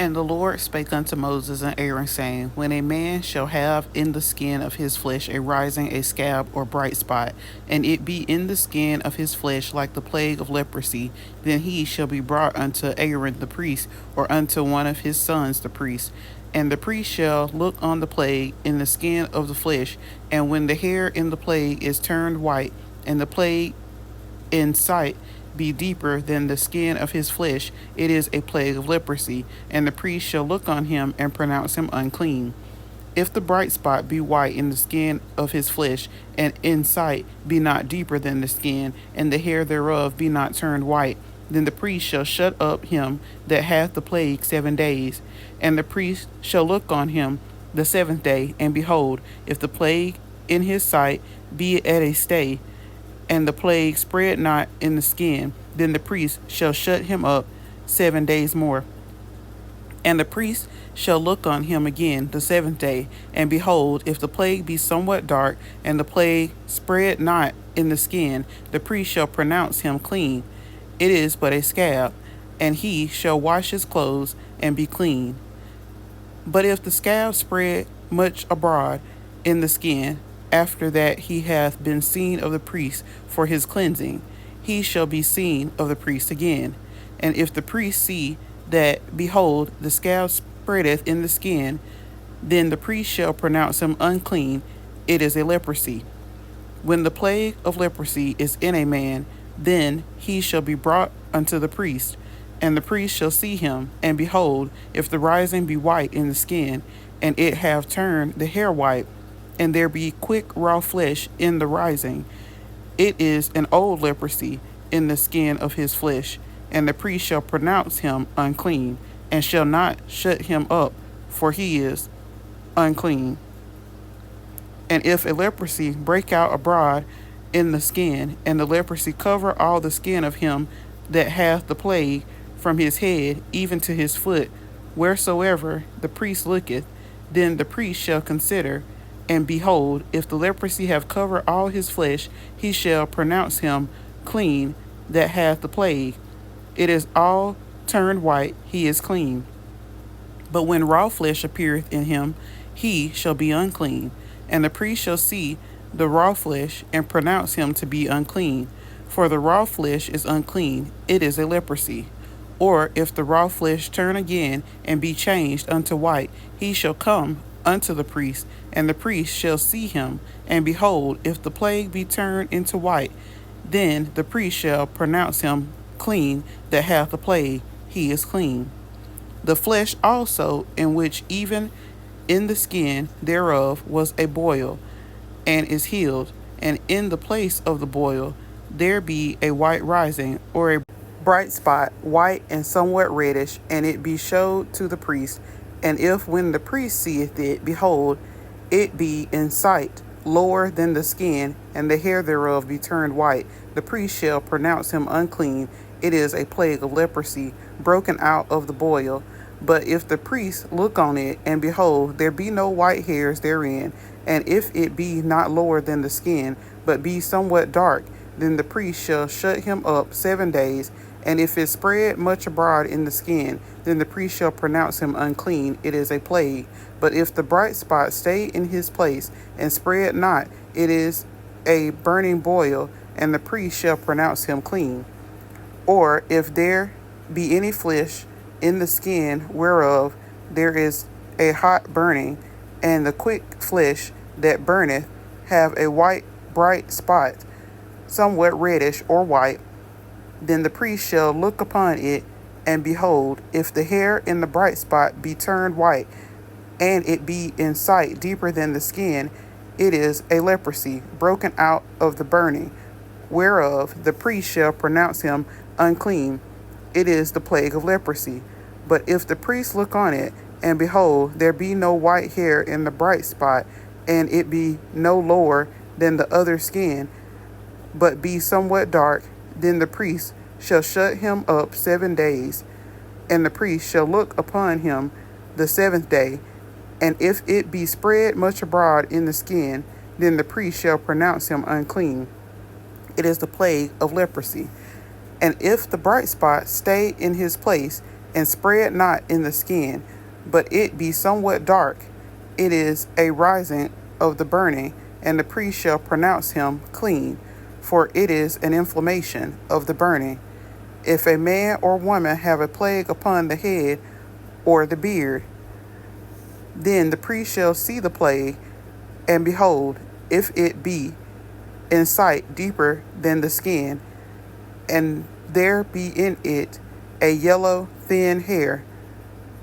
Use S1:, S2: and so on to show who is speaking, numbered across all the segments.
S1: And the Lord spake unto Moses and Aaron, saying, When a man shall have in the skin of his flesh a rising, a scab, or bright spot, and it be in the skin of his flesh like the plague of leprosy, then he shall be brought unto Aaron the priest, or unto one of his sons the priest. And the priest shall look on the plague in the skin of the flesh, and when the hair in the plague is turned white, and the plague in sight be deeper than the skin of his flesh, it is a plague of leprosy, and the priest shall look on him and pronounce him unclean. If the bright spot be white in the skin of his flesh, and in sight be not deeper than the skin, and the hair thereof be not turned white, then the priest shall shut up him that hath the plague 7 days. And the priest shall look on him the 7th day, and behold, if the plague in his sight be at a stay, and the plague spread not in the skin, then the priest shall shut him up 7 days more. And the priest shall look on him again the 7th day, and behold, if the plague be somewhat dark, and the plague spread not in the skin, the priest shall pronounce him clean. It is but a scab, and he shall wash his clothes and be clean. But if the scab spread much abroad in the skin, after that he hath been seen of the priest for his cleansing, he shall be seen of the priest again. And if the priest see that, behold, the scab spreadeth in the skin, then the priest shall pronounce him unclean. It is a leprosy. When the plague of leprosy is in a man, then he shall be brought unto the priest, and the priest shall see him, and behold, if the rising be white in the skin, and it have turned the hair white, and there be quick raw flesh in the rising, it is an old leprosy in the skin of his flesh, and the priest shall pronounce him unclean, and shall not shut him up, for he is unclean. And if a leprosy break out abroad in the skin, and the leprosy cover all the skin of him that hath the plague, from his head even to his foot, wheresoever the priest looketh, then the priest shall consider, and behold, if the leprosy have covered all his flesh, he shall pronounce him clean that hath the plague. It is all turned white, he is clean. But when raw flesh appeareth in him, he shall be unclean. And the priest shall see the raw flesh, and pronounce him to be unclean. For the raw flesh is unclean, it is a leprosy. Or if the raw flesh turn again, and be changed unto white, he shall come unto the priest, and the priest shall see him. And behold, if the plague be turned into white, then the priest shall pronounce him clean that hath the plague, he is clean. The flesh also, in which even in the skin thereof was a boil, and is healed, and in the place of the boil there be a white rising, or a bright spot, white and somewhat reddish, and it be showed to the priest. And if when the priest seeth it, behold, it be in sight lower than the skin, and the hair thereof be turned white, the priest shall pronounce him unclean. It is a plague of leprosy, broken out of the boil. But if the priest look on it, and behold, there be no white hairs therein, and if it be not lower than the skin, but be somewhat dark, then the priest shall shut him up 7 days. And if it spread much abroad in the skin, then the priest shall pronounce him unclean. It is a plague. But if the bright spot stay in his place, and spread not, it is a burning boil, and the priest shall pronounce him clean. Or if there be any flesh in the skin whereof there is a hot burning, and the quick flesh that burneth have a white bright spot, somewhat reddish or white, then the priest shall look upon it, and behold, if the hair in the bright spot be turned white, and it be in sight deeper than the skin, it is a leprosy, broken out of the burning, whereof the priest shall pronounce him unclean. It is the plague of leprosy. But if the priest look on it, and behold, there be no white hair in the bright spot, and it be no lower than the other skin, but be somewhat dark, then the priest shall shut him up 7 days, and the priest shall look upon him the 7th day. And if it be spread much abroad in the skin, then the priest shall pronounce him unclean. It is the plague of leprosy. And if the bright spot stay in his place, and spread not in the skin, but it be somewhat dark, it is a rising of the burning, and the priest shall pronounce him clean, for it is an inflammation of the burning. If a man or woman have a plague upon the head or the beard, then the priest shall see the plague, and behold, if it be in sight deeper than the skin, and there be in it a yellow thin hair,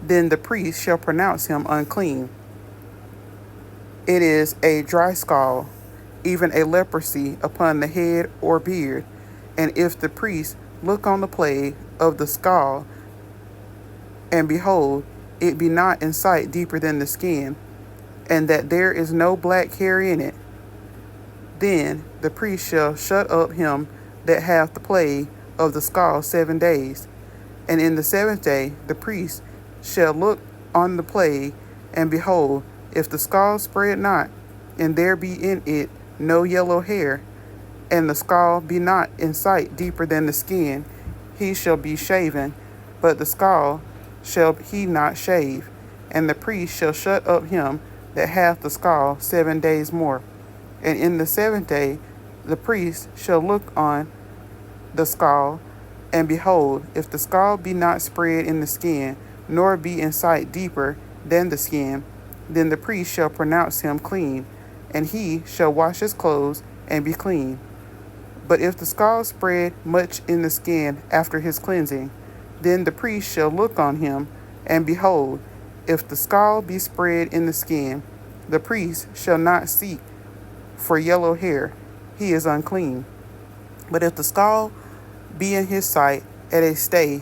S1: then the priest shall pronounce him unclean. It is a dry scald, even a leprosy upon the head or beard. And if the priest look on the plague of the scald, and behold, it be not in sight deeper than the skin, and that there is no black hair in it, then the priest shall shut up him that hath the plague of the scald 7 days. And in the 7th day the priest shall look on the plague, and behold, if the scald spread not, and there be in it no yellow hair, and the scald be not in sight deeper than the skin, he shall be shaven, but the scald shall he not shave. And the priest shall shut up him that hath the scald 7 days more. And in the 7th day the priest shall look on the scald, and behold, if the scald be not spread in the skin, nor be in sight deeper than the skin, then the priest shall pronounce him clean, and he shall wash his clothes and be clean. But if the scald spread much in the skin after his cleansing, then the priest shall look on him, and behold, if the scald be spread in the skin, the priest shall not seek for yellow hair, he is unclean. But if the scald be in his sight at a stay,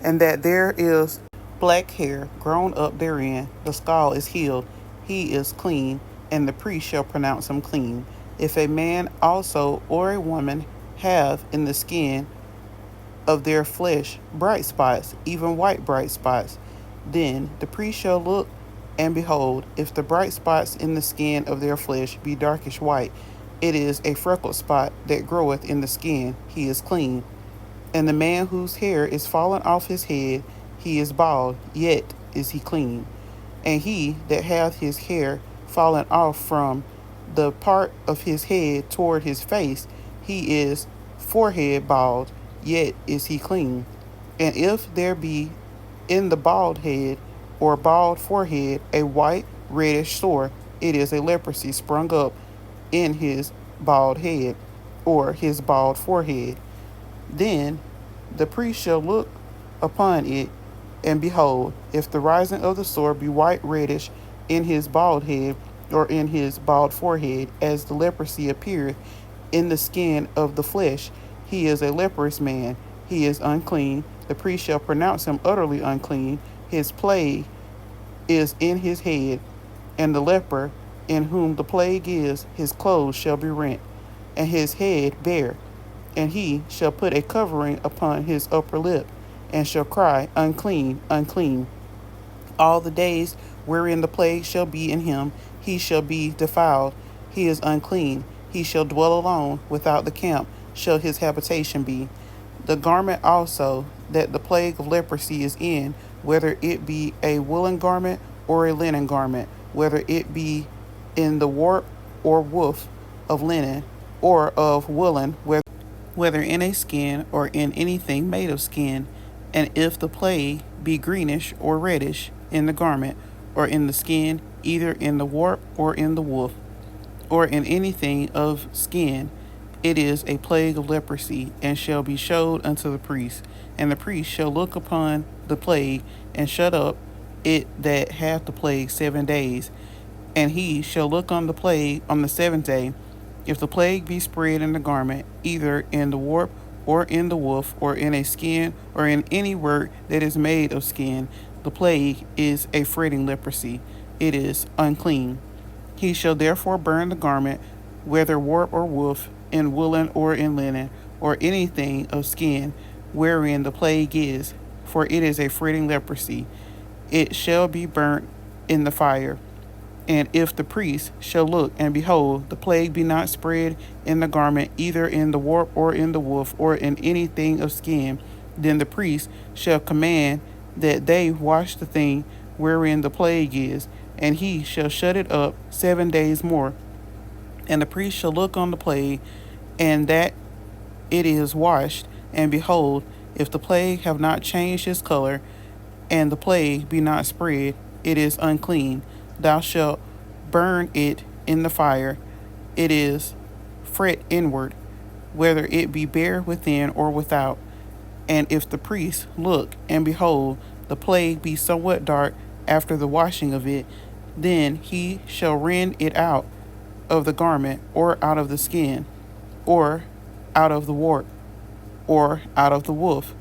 S1: and that there is black hair grown up therein, the scald is healed, he is clean, and the priest shall pronounce him clean. If a man also or a woman have in the skin of their flesh bright spots, even white bright spots, then the priest shall look, and behold, if the bright spots in the skin of their flesh be darkish white, it is a freckled spot that groweth in the skin, he is clean. And the man whose hair is fallen off his head, he is bald, yet is he clean. And he that hath his hair fallen off from the part of his head toward his face, he is forehead bald, yet is he clean. And if there be in the bald head or bald forehead a white reddish sore, it is a leprosy sprung up in his bald head or his bald forehead. Then the priest shall look upon it, and behold, if the rising of the sore be white reddish in his bald head or in his bald forehead, as the leprosy appeareth in the skin of the flesh, he is a leprous man, he is unclean. The priest shall pronounce him utterly unclean. His plague is in his head, and the leper in whom the plague is, his clothes shall be rent, and his head bare. And he shall put a covering upon his upper lip, and shall cry, unclean, unclean. All the days wherein the plague shall be in him, he shall be defiled. He is unclean. He shall dwell alone, without the camp shall his habitation be. The garment also that the plague of leprosy is in, whether it be a woolen garment or a linen garment, whether it be in the warp or woof of linen or of woolen, whether in a skin or in anything made of skin, and if the plague be greenish or reddish in the garment or in the skin, either in the warp or in the woof, or in anything of skin, it is a plague of leprosy, and shall be showed unto the priest. And the priest shall look upon the plague, and shut up it that hath the plague 7 days. And he shall look on the plague on the 7th day. If the plague be spread in the garment, either in the warp or in the woof, or in a skin, or in any work that is made of skin, the plague is a fretting leprosy. It is unclean. He shall therefore burn the garment, whether warp or woof, in woolen or in linen, or anything of skin, wherein the plague is, for it is a fretting leprosy. It shall be burnt in the fire. And if the priest shall look, and behold, the plague be not spread in the garment, either in the warp or in the woof, or in anything of skin, then the priest shall command that they wash the thing wherein the plague is, and he shall shut it up 7 days more. And the priest shall look on the plague, and that it is washed, and behold, if the plague have not changed his color, and the plague be not spread, it is unclean. Thou shalt burn it in the fire. It is fret inward, whether it be bare within or without. And if the priest look, and behold, the plague be somewhat dark after the washing of it, then he shall rend it out of the garment, or out of the skin, or out of the wart, or out of the woof.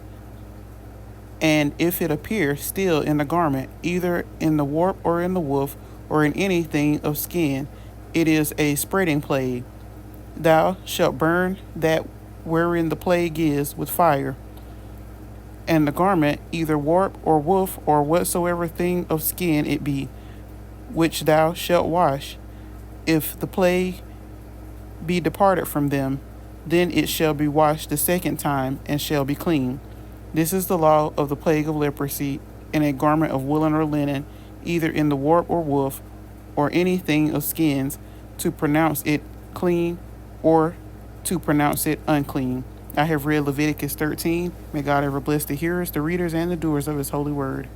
S1: And if it appear still in the garment, either in the warp or in the woof, or in anything of skin, it is a spreading plague. Thou shalt burn that wherein the plague is with fire. And the garment, either warp or woof, or whatsoever thing of skin it be, which thou shalt wash, if the plague be departed from them, then it shall be washed the second time, and shall be clean. This is the law of the plague of leprosy, in a garment of woolen or linen, either in the warp or woof, or anything of skins, to pronounce it clean, or to pronounce it unclean. I have read Leviticus 13. May God ever bless the hearers, the readers, and the doers of his holy word.